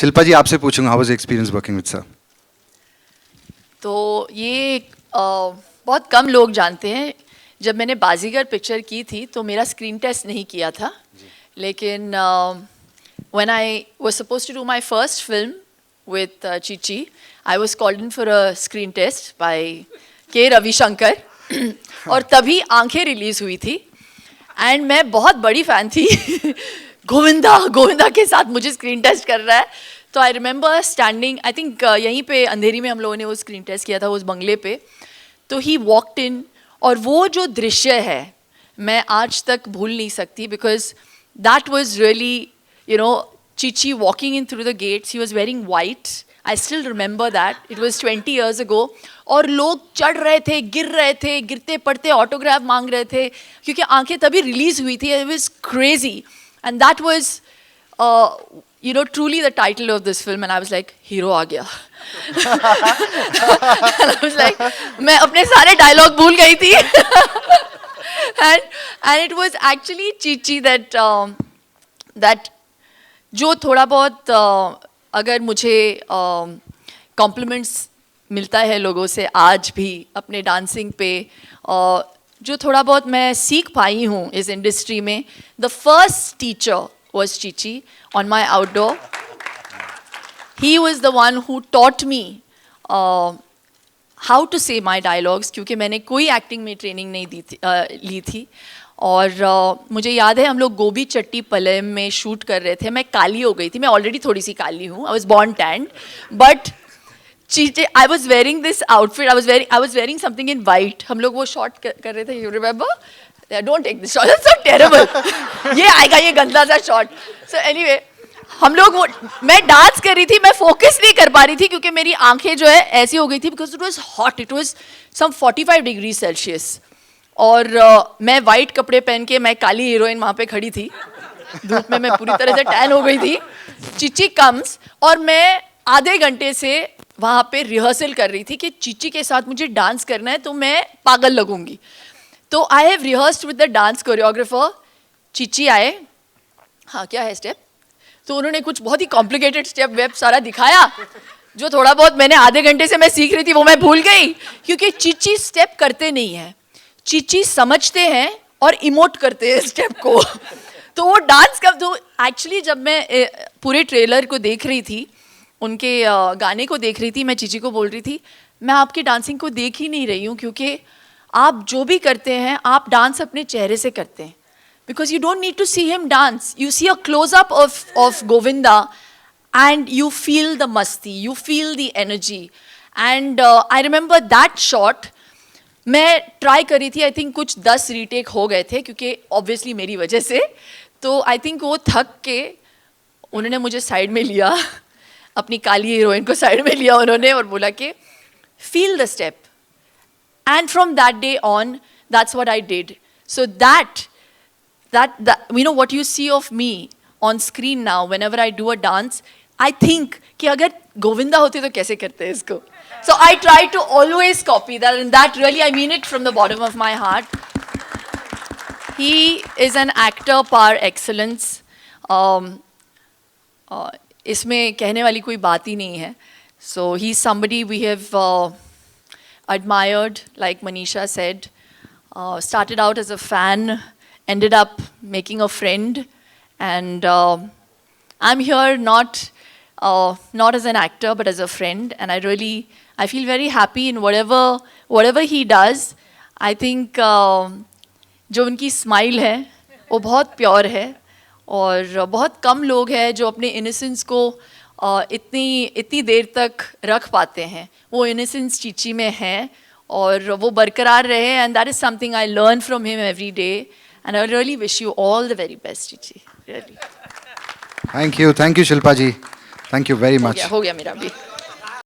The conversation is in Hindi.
शिल्पा जी आपसे पूछूंगा, how was experience working with sir? तो ये बहुत कम लोग जानते हैं, जब मैंने बाजीगर पिक्चर की थी तो मेरा स्क्रीन टेस्ट नहीं किया था, लेकिन when I was supposed to do my first film with Chichi, I was called in for a screen test by K Ravishankar और तभी आंखें रिलीज हुई थी एंड मैं बहुत बड़ी फ़ैन थी गोविंदा गोविंदा के साथ मुझे स्क्रीन टेस्ट कर रहा है। तो I remember standing, I think यहीं पे अंधेरी में हम लोगों ने वो स्क्रीन टेस्ट किया था उस बंगले पे। तो ही वॉकड इन और वो जो दृश्य है मैं आज तक भूल नहीं सकती, because that was really you know Chichi walking in through the gates, he was wearing white. I still remember that. It was 20 years ago. और लोग चढ़ रहे थे, गिर रहे थे, गिरते पड़ते ऑटोग्राफ मांग रहे थे क्योंकि आंखें तभी रिलीज हुई थी. It was crazy. And that was, truly the title of this film. And I was like, hero आ गया. And I was like, मैं अपने सारे डायलॉग भूल गई थी. And it was actually Chichi that जो थोड़ा बहुत अगर मुझे कॉम्प्लीमेंट्स मिलता है लोगों से आज भी अपने डांसिंग पे, जो थोड़ा बहुत मैं सीख पाई हूँ इस इंडस्ट्री में, the first teacher was Chichi on my outdoor. He was the one who taught me how to say my dialogues, क्योंकि मैंने कोई एक्टिंग में ट्रेनिंग नहीं ली थी. और मुझे याद है हम लोग गोभी चट्टी पलेम में शूट कर रहे थे. मैं काली हो गई थी, मैं ऑलरेडी थोड़ी सी काली हूँ, I was born tanned, but I was wearing this outfit, I was wearing something in white. हम लोग वो शॉट कर रहे थे, you remember? Don't take this shot, it's so terrible. ये आएगा ये गंदा सा शॉट. सो एनीवे हम लोग मैं डांस कर रही थी, मैं फोकस नहीं कर पा रही थी क्योंकि मेरी आंखें जो है ऐसी हो गई थी, because it was hot, it was some 45 degree Celsius. और मैं वाइट कपड़े पहन के, मैं काली हीरोइन वहाँ पे खड़ी थी धूप में, मैं पूरी तरह से टैन हो गई थी. चीची कम्स और मैं आधे घंटे से वहाँ पे रिहर्सल कर रही थी कि चीची के साथ मुझे डांस करना है तो मैं पागल लगूंगी. तो I have rehearsed with the dance choreographer. Chichi आए, हाँ क्या है स्टेप, तो उन्होंने कुछ बहुत ही कॉम्प्लिकेटेड स्टेप वेब सारा दिखाया, जो थोड़ा बहुत मैंने आधे घंटे से मैं सीख रही थी वो मैं भूल गई, क्योंकि चीची स्टेप करते नहीं है, चीची समझते हैं और इमोट करते हैं स्टेप को. तो वो डांस कब, तो एक्चुअली जब मैं पूरे ट्रेलर को देख रही थी, उनके गाने को देख रही थी, मैं चीची को बोल रही थी मैं आपकी डांसिंग को देख ही नहीं रही हूँ, क्योंकि आप जो भी करते हैं आप डांस अपने चेहरे से करते हैं. Because you don't need to see him dance, you see a close up of Govinda and you feel the मस्ती, you feel the energy. And I remember that shot. मैं ट्राई करी थी, आई थिंक कुछ 10 रीटेक हो गए थे क्योंकि ऑब्वियसली मेरी वजह से. तो आई थिंक वो थक के उन्होंने मुझे साइड में लिया, अपनी काली हीरोइन को साइड में लिया उन्होंने और बोला कि feel the step. And from that day on that's what I did. So that you know what you see of me on screen now whenever I do a dance, I think कि अगर गोविंदा होते तो कैसे करते हैं इसको. So I try to always copy that, and that really, I mean it from the bottom of my heart. He is an actor par excellence. इसमें कहने वाली कोई बात ही नहीं है. So he's somebody we have admired, like Manisha said. Started out as a fan, ended up making a friend, and I'm here not as an actor but as a friend, and I feel very happy in whatever he does. I think जो उनकी स्माइल है वो बहुत प्योर है, और बहुत कम लोग हैं जो अपने इनोसेंस को इतनी देर तक रख पाते हैं. वो इनोसेंस चीची में है और वो बरकरार रहे, and that is something I learn from him every day, and I really wish you all the very best, Chichi. Really. Thank you Shilpa ji. Thank you very much. हो गया मेरा भी.